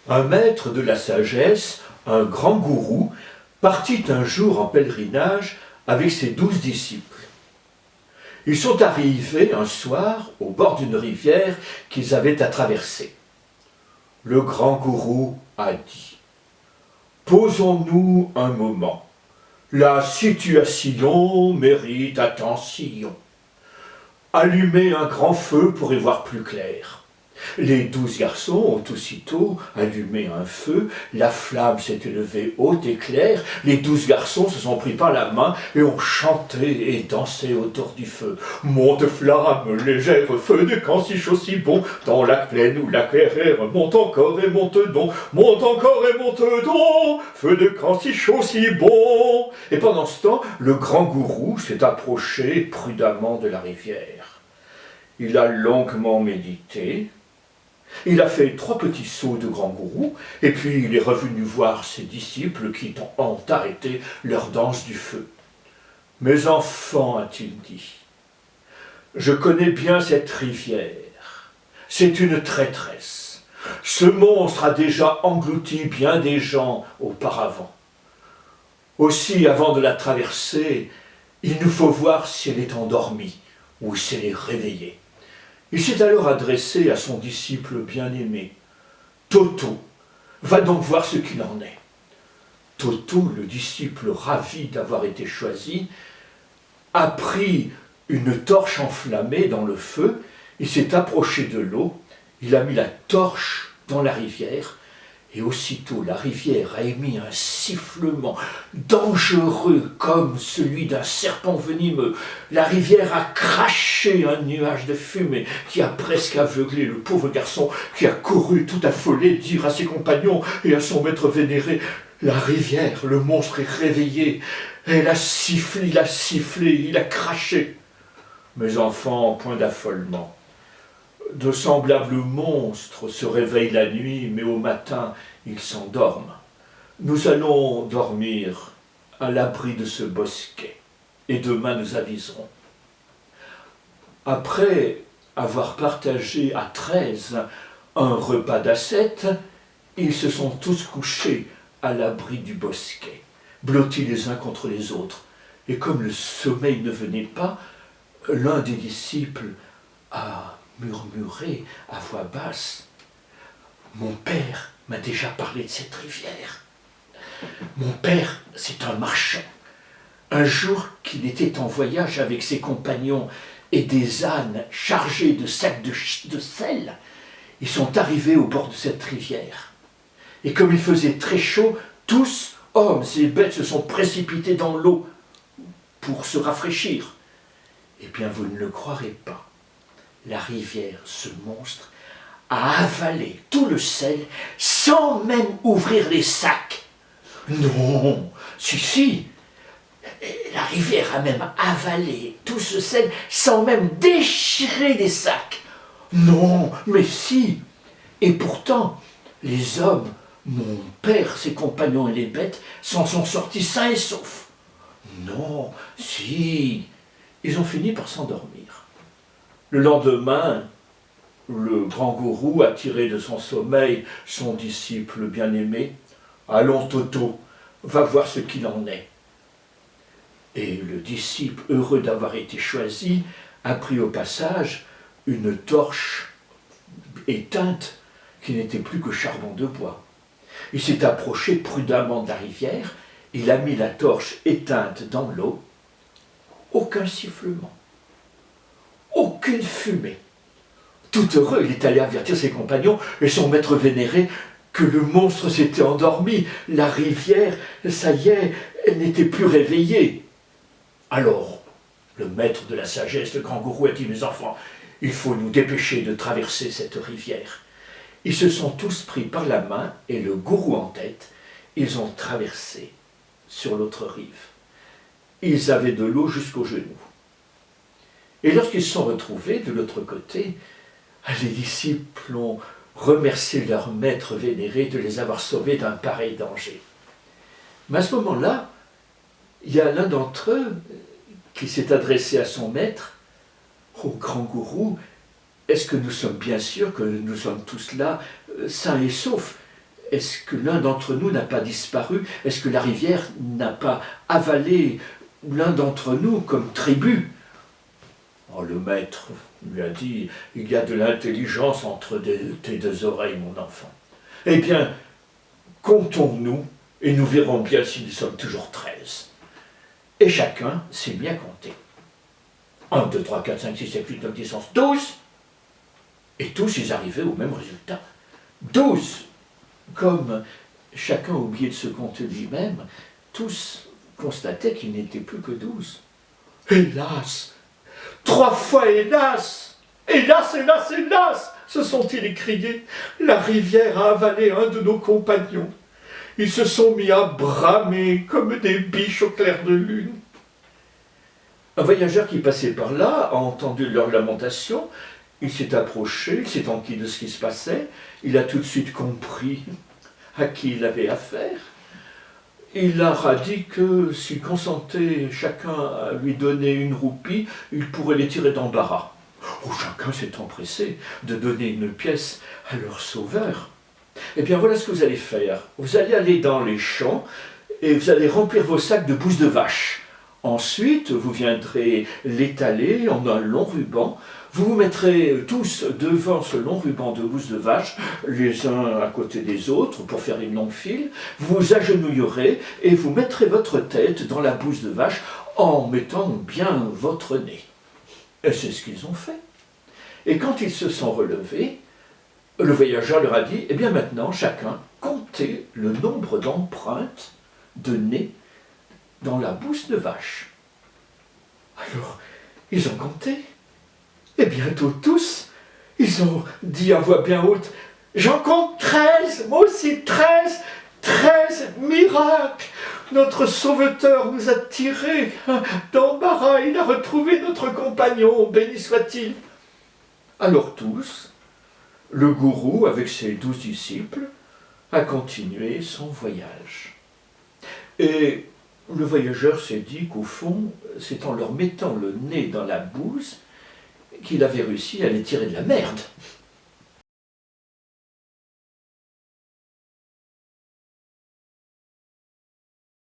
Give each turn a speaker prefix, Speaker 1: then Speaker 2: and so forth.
Speaker 1: Un maître de la sagesse, un grand gourou, partit un jour en pèlerinage avec ses 12 disciples. Ils sont arrivés un soir au bord d'une rivière qu'ils avaient à traverser. Le grand gourou a dit « Posons-nous un moment. La situation mérite attention. Allumez un grand feu pour y voir plus clair. » Les 12 garçons ont aussitôt allumé un feu, la flamme s'est élevée haute et claire, les 12 garçons se sont pris par la main et ont chanté et dansé autour du feu. Monte flamme, légère, feu de camp si chaud si bon, dans la plaine ou la clairière, monte encore et monte donc, monte encore et monte donc, feu de camp si chaud si bon. Et pendant ce temps, le grand gourou s'est approché prudemment de la rivière. Il a longuement médité. Il a fait 3 petits sauts de grand gourou, et puis il est revenu voir ses disciples qui ont arrêté leur danse du feu. « Mes enfants, a-t-il dit, je connais bien cette rivière. C'est une traîtresse. Ce monstre a déjà englouti bien des gens auparavant. Aussi, avant de la traverser, il nous faut voir si elle est endormie ou si elle est réveillée. » Il s'est alors adressé à son disciple bien-aimé. « Toto, va donc voir ce qu'il en est. » Toto, le disciple ravi d'avoir été choisi, a pris une torche enflammée dans le feu, il s'est approché de l'eau, il a mis la torche dans la rivière, et aussitôt la rivière a émis un sifflement dangereux comme celui d'un serpent venimeux. La rivière a craché un nuage de fumée qui a presque aveuglé le pauvre garçon qui a couru tout affolé dire à ses compagnons et à son maître vénéré « La rivière, le monstre est réveillé, elle a sifflé, il a craché. » Mes enfants, point d'affolement. De semblables monstres se réveillent la nuit, mais au matin, ils s'endorment. Nous allons dormir à l'abri de ce bosquet, et demain nous aviserons. Après avoir partagé à 13 un repas d'ascète, ils se sont tous couchés à l'abri du bosquet, blottis les uns contre les autres. Et comme le sommeil ne venait pas, l'un des disciples a murmuré à voix basse « Mon père m'a déjà parlé de cette rivière. Mon père, c'est un marchand. Un jour qu'il était en voyage avec ses compagnons et des ânes chargés de sacs de sel, ils sont arrivés au bord de cette rivière. Et comme il faisait très chaud, tous, hommes et bêtes, se sont précipités dans l'eau pour se rafraîchir. Eh bien, vous ne le croirez pas. La rivière, ce monstre, a avalé tout le sel sans même ouvrir les sacs. Non, si, la rivière a même avalé tout ce sel sans même déchirer les sacs. Non, mais si. Et pourtant, les hommes, mon père, ses compagnons et les bêtes, s'en sont sortis sains et saufs. Non, si. Ils ont fini par s'endormir. Le lendemain, le grand gourou a tiré de son sommeil son disciple bien-aimé. « Allons, Toto, va voir ce qu'il en est. » Et le disciple, heureux d'avoir été choisi, a pris au passage une torche éteinte qui n'était plus que charbon de bois. Il s'est approché prudemment de la rivière, il a mis la torche éteinte dans l'eau. Aucun sifflement, aucune fumée. Tout heureux, il est allé avertir ses compagnons et son maître vénéré que le monstre s'était endormi. La rivière, ça y est, elle n'était plus réveillée. Alors, le maître de la sagesse, le grand gourou, a dit « Mes enfants, il faut nous dépêcher de traverser cette rivière. » Ils se sont tous pris par la main et le gourou en tête, ils ont traversé sur l'autre rive. Ils avaient de l'eau jusqu'aux genoux. Et lorsqu'ils se sont retrouvés de l'autre côté, les disciples ont remercié leur maître vénéré de les avoir sauvés d'un pareil danger. Mais à ce moment-là, il y a l'un d'entre eux qui s'est adressé à son maître, « Ô grand gourou, est-ce que nous sommes bien sûrs que nous sommes tous là, sains et saufs? est-ce que l'un d'entre nous n'a pas disparu? Est-ce que la rivière n'a pas avalé l'un d'entre nous comme tribut? Oh, le maître lui a dit, il y a de l'intelligence entre tes deux oreilles, mon enfant. Eh bien, comptons-nous, et nous verrons bien si nous sommes toujours 13. Et chacun s'est mis à compter. 1, 2, 3, 4, 5, 6, 7, 8, 9, 10, 11, 12. Et tous, ils arrivaient au même résultat. 12. Comme chacun oubliait de se compter lui-même, tous constataient qu'il n'était plus que 12. Hélas! 3 fois hélas! Hélas, hélas, hélas! Se sont-ils écriés. La rivière a avalé un de nos compagnons. Ils se sont mis à bramer comme des biches au clair de lune. Un voyageur qui passait par là a entendu leur lamentation. Il s'est approché, il s'est enquis de ce qui se passait. Il a tout de suite compris à qui il avait affaire. Il leur a dit que s'ils consentaient chacun à lui donner une roupie, il pourrait les tirer d'embarras. Oh, chacun s'est empressé de donner une pièce à leur sauveur. Eh bien, voilà ce que vous allez faire. Vous allez aller dans les champs et vous allez remplir vos sacs de bousses de vache. Ensuite, vous viendrez l'étaler en un long ruban. Vous vous mettrez tous devant ce long ruban de bousses de vache, les uns à côté des autres, pour faire une longue file. Vous vous agenouillerez et vous mettrez votre tête dans la bouse de vache en mettant bien votre nez. Et c'est ce qu'ils ont fait. Et quand ils se sont relevés, le voyageur leur a dit, eh bien maintenant, chacun, comptez le nombre d'empreintes de nez dans la bouse de vache. Alors, ils ont compté. Et bientôt tous, ils ont dit à voix bien haute, j'en compte 13, moi aussi 13, 13 miracles. Notre sauveteur nous a tirés d'embarras, il a retrouvé notre compagnon, béni soit-il. Alors tous, le gourou, avec ses 12 disciples, a continué son voyage. Et le voyageur s'est dit qu'au fond, c'est en leur mettant le nez dans la bouse qu'il avait réussi à les tirer de la merde.